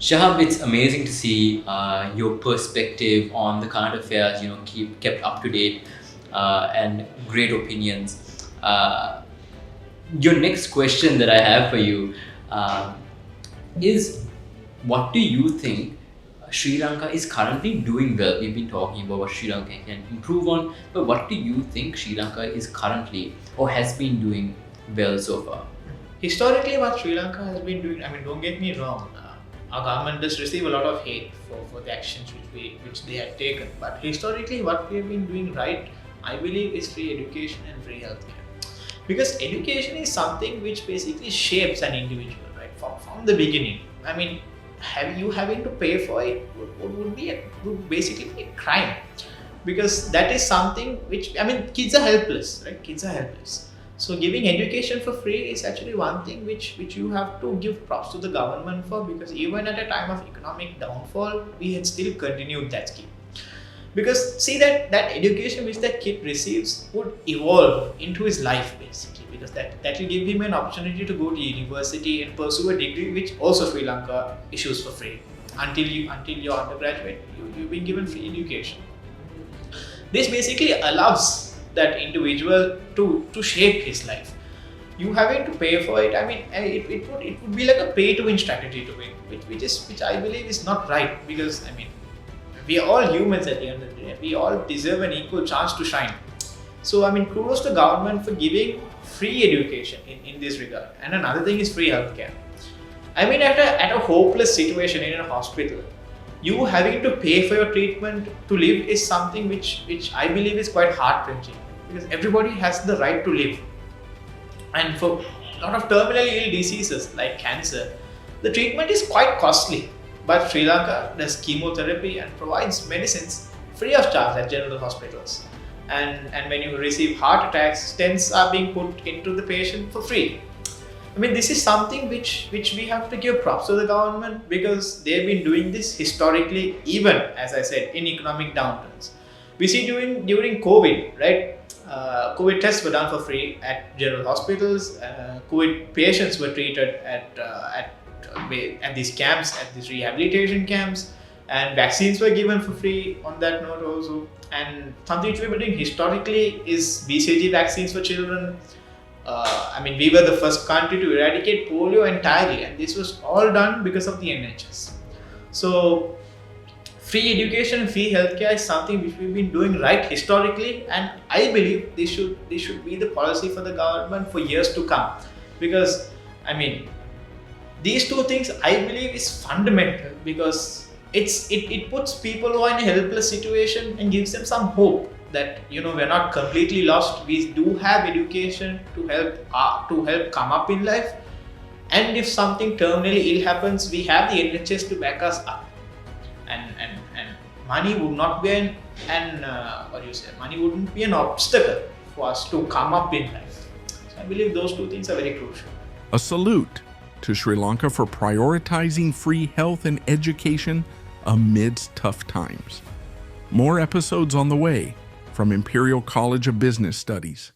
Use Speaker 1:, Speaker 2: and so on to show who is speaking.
Speaker 1: Shahab, it's amazing to see your perspective on the current affairs, keep kept up to date and great opinions. Your next question that I have for you uh, is what do you think Sri Lanka is currently doing well? We've been talking about what Sri Lanka can improve on, but what do you think Sri Lanka is currently or has been doing well so far?
Speaker 2: Historically, what Sri Lanka has been doing, I mean, don't get me wrong, our government does receive a lot of hate for the actions which they have taken. But historically, what we have been doing right, I believe, is free education and free healthcare. Because education is something which basically shapes an individual, right, from the beginning. I mean, having to pay for it would basically be a crime, because that is something which, I mean, kids are helpless, right? Kids are helpless. So giving education for free is actually one thing which you have to give props to the government for, because even at a time of economic downfall, we had still continued that scheme. Because see, that education which that kid receives would evolve into his life basically, because that will give him an opportunity to go to university and pursue a degree which also Sri Lanka issues for free. Until you're undergraduate, you've been given free education. This basically allows that individual to shape his life. You having to pay for it, I mean, it would be like a pay to win strategy to win, which I believe is not right, because I mean, we are all humans at the end of the day. We all deserve an equal chance to shine. So I mean, kudos to government for giving free education in this regard. And another thing is free healthcare. I mean, at a hopeless situation in a hospital, you having to pay for your treatment to live is something which I believe is quite heart-wrenching, because everybody has the right to live. And for a lot of terminally ill diseases like cancer, the treatment is quite costly. But Sri Lanka does chemotherapy and provides medicines free of charge at general hospitals. And when you receive heart attacks, stents are being put into the patient for free. I mean, this is something which we have to give props to the government, because they've been doing this historically, even as I said, in economic downturns. We see during COVID, right? COVID tests were done for free at general hospitals. COVID patients were treated at these camps, at these rehabilitation camps, and vaccines were given for free on that note also. And something which we've been doing historically is BCG vaccines for children. I mean, we were the first country to eradicate polio entirely, and this was all done because of the NHS. So, free education and free healthcare is something which we've been doing right historically, and I believe this should be the policy for the government for years to come. Because, I mean, these two things I believe is fundamental, because it puts people who are in a helpless situation and gives them some hope that, you know, we're not completely lost. We do have education to help come up in life, and if something terminally ill happens, we have the NHS to back us up, and money would not be money wouldn't be an obstacle for us to come up in life. So I believe those two things are very crucial.
Speaker 3: A salute to Sri Lanka for prioritizing free health and education amidst tough times. More episodes on the way from Imperial College of Business Studies.